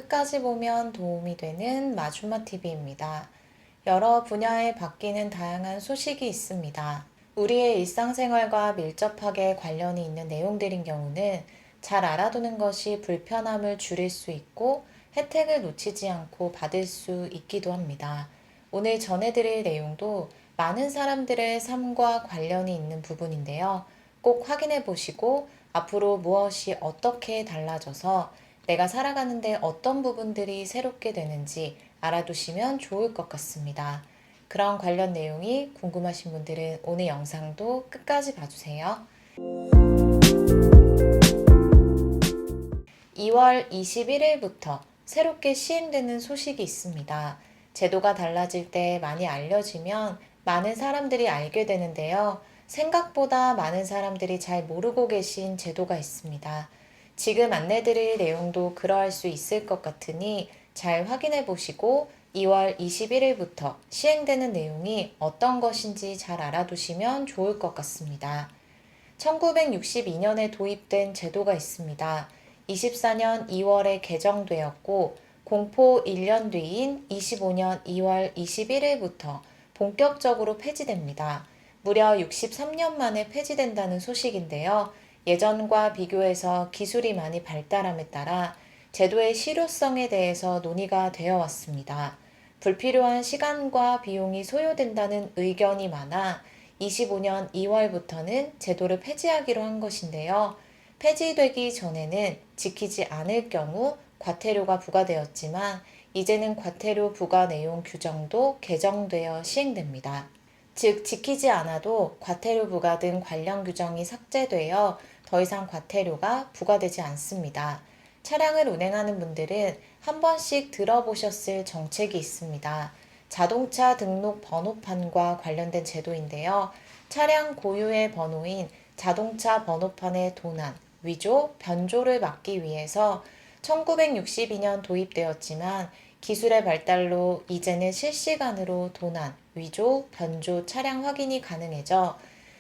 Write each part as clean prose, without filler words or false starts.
끝까지 보면 도움이 되는 마주마TV입니다. 여러 분야에 바뀌는 다양한 소식이 있습니다. 우리의 일상생활과 밀접하게 관련이 있는 내용들인 경우는 잘 알아두는 것이 불편함을 줄일 수 있고 혜택을 놓치지 않고 받을 수 있기도 합니다. 오늘 전해드릴 내용도 많은 사람들의 삶과 관련이 있는 부분인데요. 꼭 확인해 보시고 앞으로 무엇이 어떻게 달라져서 내가 살아가는데 어떤 부분들이 새롭게 되는지 알아두시면 좋을 것 같습니다. 그런 관련 내용이 궁금하신 분들은 오늘 영상도 끝까지 봐주세요. 2월 21일부터 새롭게 시행되는 소식이 있습니다. 제도가 달라질 때 많이 알려지면 많은 사람들이 알게 되는데요. 생각보다 많은 사람들이 잘 모르고 계신 제도가 있습니다. 지금 안내드릴 내용도 그러할 수 있을 것 같으니 잘 확인해 보시고 2월 21일부터 시행되는 내용이 어떤 것인지 잘 알아두시면 좋을 것 같습니다. 1962년에 도입된 제도가 있습니다. 24년 2월에 개정되었고 공포 1년 뒤인 25년 2월 21일부터 본격적으로 폐지됩니다. 무려 63년 만에 폐지된다는 소식인데요. 예전과 비교해서 기술이 많이 발달함에 따라 제도의 실효성에 대해서 논의가 되어 왔습니다. 불필요한 시간과 비용이 소요된다는 의견이 많아 25년 2월부터는 제도를 폐지하기로 한 것인데요. 폐지되기 전에는 지키지 않을 경우 과태료가 부과되었지만 이제는 과태료 부과 내용 규정도 개정되어 시행됩니다. 즉, 지키지 않아도 과태료 부과 등 관련 규정이 삭제되어 더 이상 과태료가 부과되지 않습니다. 차량을 운행하는 분들은 한 번씩 들어보셨을 정책이 있습니다. 자동차 등록 번호판과 관련된 제도인데요. 차량 고유의 번호인 자동차 번호판의 도난, 위조, 변조를 막기 위해서 1962년 도입되었지만 기술의 발달로 이제는 실시간으로 도난, 위조, 변조 차량 확인이 가능해져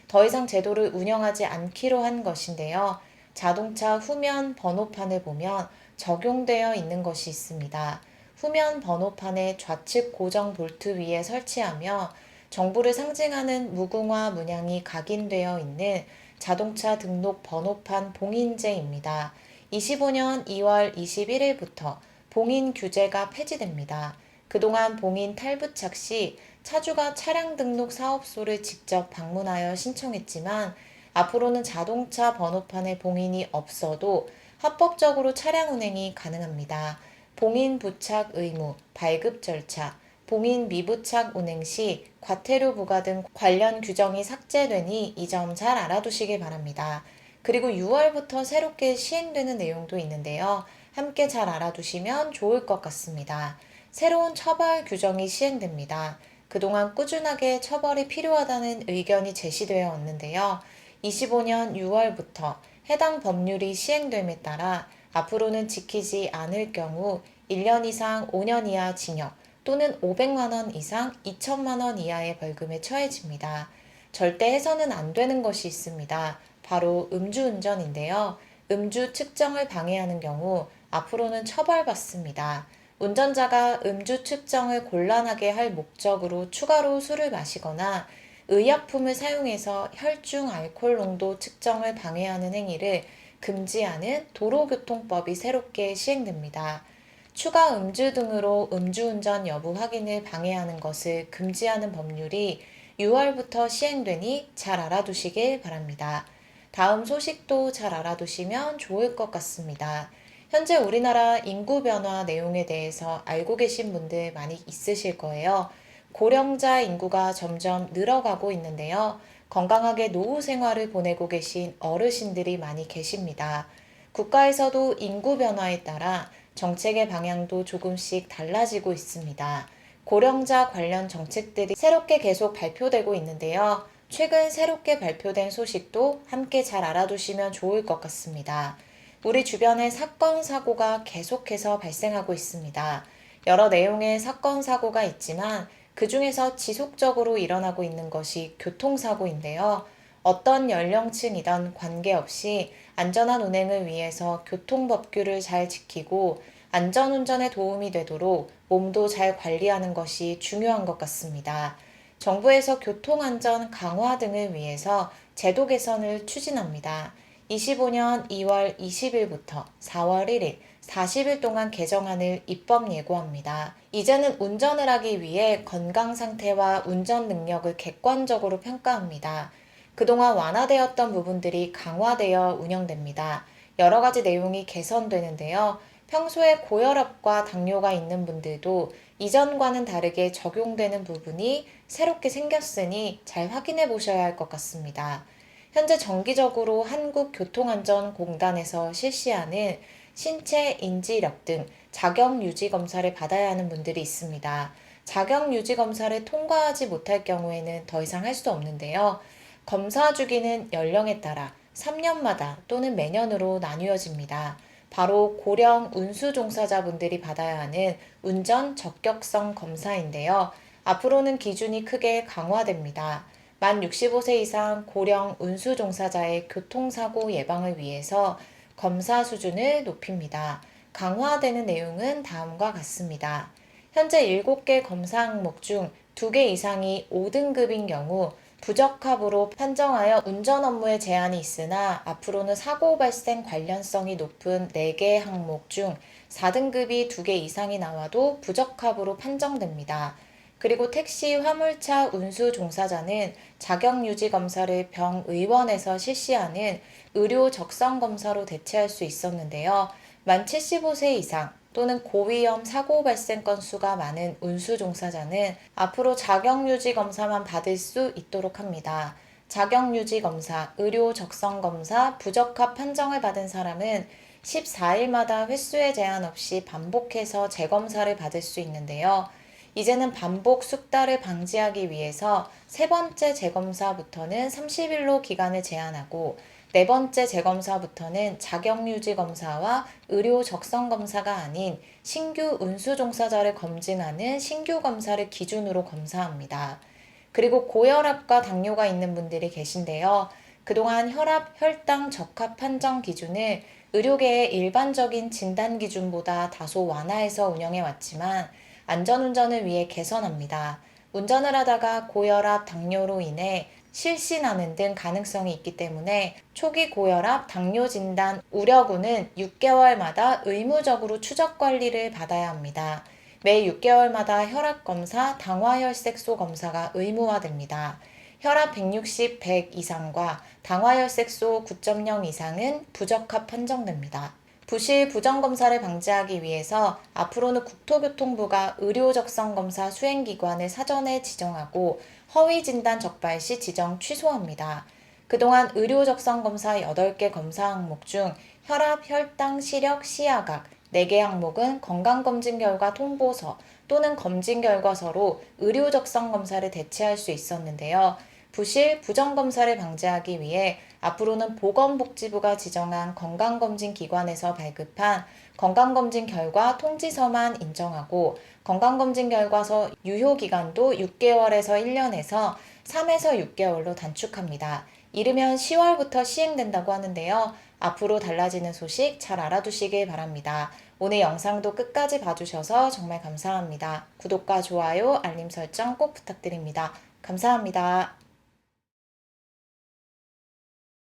더 이상 제도를 운영하지 않기로 한 것인데요. 자동차 후면 번호판을 보면 적용되어 있는 것이 있습니다. 후면 번호판의 좌측 고정 볼트 위에 설치하며 정부를 상징하는 무궁화 문양이 각인되어 있는 자동차 등록 번호판 봉인제입니다. 25년 2월 21일부터 봉인 규제가 폐지됩니다. 그동안 봉인 탈부착 시 차주가 차량 등록 사업소를 직접 방문하여 신청했지만 앞으로는 자동차 번호판에 봉인이 없어도 합법적으로 차량 운행이 가능합니다. 봉인 부착 의무, 발급 절차, 봉인 미부착 운행 시 과태료 부과 등 관련 규정이 삭제되니 이 점 잘 알아두시길 바랍니다. 그리고 6월부터 새롭게 시행되는 내용도 있는데요. 함께 잘 알아두시면 좋을 것 같습니다. 새로운 처벌 규정이 시행됩니다. 그동안 꾸준하게 처벌이 필요하다는 의견이 제시되어 왔는데요. 25년 6월부터 해당 법률이 시행됨에 따라 앞으로는 지키지 않을 경우 1년 이상 5년 이하 징역 또는 500만 원 이상 2천만 원 이하의 벌금에 처해집니다. 절대 해서는 안 되는 것이 있습니다. 바로 음주운전인데요. 음주 측정을 방해하는 경우 앞으로는 처벌받습니다. 운전자가 음주 측정을 곤란하게 할 목적으로 추가로 술을 마시거나 의약품을 사용해서 혈중 알코올 농도 측정을 방해하는 행위를 금지하는 도로교통법이 새롭게 시행됩니다. 추가 음주 등으로 음주운전 여부 확인을 방해하는 것을 금지하는 법률이 6월부터 시행되니 잘 알아두시길 바랍니다. 다음 소식도 잘 알아두시면 좋을 것 같습니다. 현재 우리나라 인구 변화 내용에 대해서 알고 계신 분들 많이 있으실 거예요. 고령자 인구가 점점 늘어가고 있는데요. 건강하게 노후 생활을 보내고 계신 어르신들이 많이 계십니다. 국가에서도 인구 변화에 따라 정책의 방향도 조금씩 달라지고 있습니다. 고령자 관련 정책들이 새롭게 계속 발표되고 있는데요. 최근 새롭게 발표된 소식도 함께 잘 알아두시면 좋을 것 같습니다. 우리 주변에 사건, 사고가 계속해서 발생하고 있습니다. 여러 내용의 사건, 사고가 있지만 그 중에서 지속적으로 일어나고 있는 것이 교통사고인데요. 어떤 연령층이든 관계없이 안전한 운행을 위해서 교통법규를 잘 지키고 안전운전에 도움이 되도록 몸도 잘 관리하는 것이 중요한 것 같습니다. 정부에서 교통안전 강화 등을 위해서 제도 개선을 추진합니다. 25년 2월 20일부터 4월 1일 40일 동안 개정안을 입법 예고합니다. 이제는 운전을 하기 위해 건강 상태와 운전 능력을 객관적으로 평가합니다. 그동안 완화되었던 부분들이 강화되어 운영됩니다. 여러 가지 내용이 개선되는데요. 평소에 고혈압과 당뇨가 있는 분들도 이전과는 다르게 적용되는 부분이 새롭게 생겼으니 잘 확인해 보셔야 할 것 같습니다. 현재 정기적으로 한국교통안전공단에서 실시하는 신체 인지력 등 자격 유지 검사를 받아야 하는 분들이 있습니다. 자격 유지 검사를 통과하지 못할 경우에는 더 이상 할 수 없는데요. 검사 주기는 연령에 따라 3년마다 또는 매년으로 나뉘어집니다. 바로 고령 운수 종사자분들이 받아야 하는 운전 적격성 검사인데요. 앞으로는 기준이 크게 강화됩니다. 만 65세 이상 고령 운수 종사자의 교통사고 예방을 위해서 검사 수준을 높입니다. 강화되는 내용은 다음과 같습니다. 현재 7개 검사 항목 중 2개 이상이 5등급인 경우 부적합으로 판정하여 운전 업무에 제한이 있으나 앞으로는 사고 발생 관련성이 높은 4개 항목 중 4등급이 2개 이상이 나와도 부적합으로 판정됩니다. 그리고 택시, 화물차 운수 종사자는 자격유지 검사를 병의원에서 실시하는 의료 적성 검사로 대체할 수 있었는데요. 만 75세 이상 또는 고위험 사고 발생 건수가 많은 운수 종사자는 앞으로 자격유지 검사만 받을 수 있도록 합니다. 자격유지 검사, 의료 적성 검사, 부적합 판정을 받은 사람은 14일마다 횟수에 제한 없이 반복해서 재검사를 받을 수 있는데요. 이제는 반복 숙달을 방지하기 위해서 세 번째 재검사부터는 30일로 기간을 제한하고 네 번째 재검사부터는 자격유지 검사와 의료 적성 검사가 아닌 신규 운수 종사자를 검증하는 신규 검사를 기준으로 검사합니다. 그리고 고혈압과 당뇨가 있는 분들이 계신데요. 그동안 혈압, 혈당 적합 판정 기준을 의료계의 일반적인 진단 기준보다 다소 완화해서 운영해 왔지만 안전운전을 위해 개선합니다. 운전을 하다가 고혈압, 당뇨로 인해 실신하는 등 가능성이 있기 때문에 초기 고혈압, 당뇨 진단 우려군은 6개월마다 의무적으로 추적 관리를 받아야 합니다. 매 6개월마다 혈압검사, 당화혈색소 검사가 의무화됩니다. 혈압 160, 100 이상과 당화혈색소 9.0 이상은 부적합 판정됩니다. 부실 부정검사를 방지하기 위해서 앞으로는 국토교통부가 의료적성검사 수행기관을 사전에 지정하고 허위진단 적발 시 지정 취소합니다. 그동안 의료적성검사 8개 검사 항목 중 혈압, 혈당, 시력, 시야각 4개 항목은 건강검진 결과 통보서 또는 검진 결과서로 의료적성검사를 대체할 수 있었는데요. 부실, 부정검사를 방지하기 위해 앞으로는 보건복지부가 지정한 건강검진 기관에서 발급한 건강검진 결과 통지서만 인정하고 건강검진 결과서 유효기간도 6개월에서 1년에서 3에서 6개월로 단축합니다. 이르면 10월부터 시행된다고 하는데요. 앞으로 달라지는 소식 잘 알아두시길 바랍니다. 오늘 영상도 끝까지 봐주셔서 정말 감사합니다. 구독과 좋아요, 알림 설정 꼭 부탁드립니다. 감사합니다.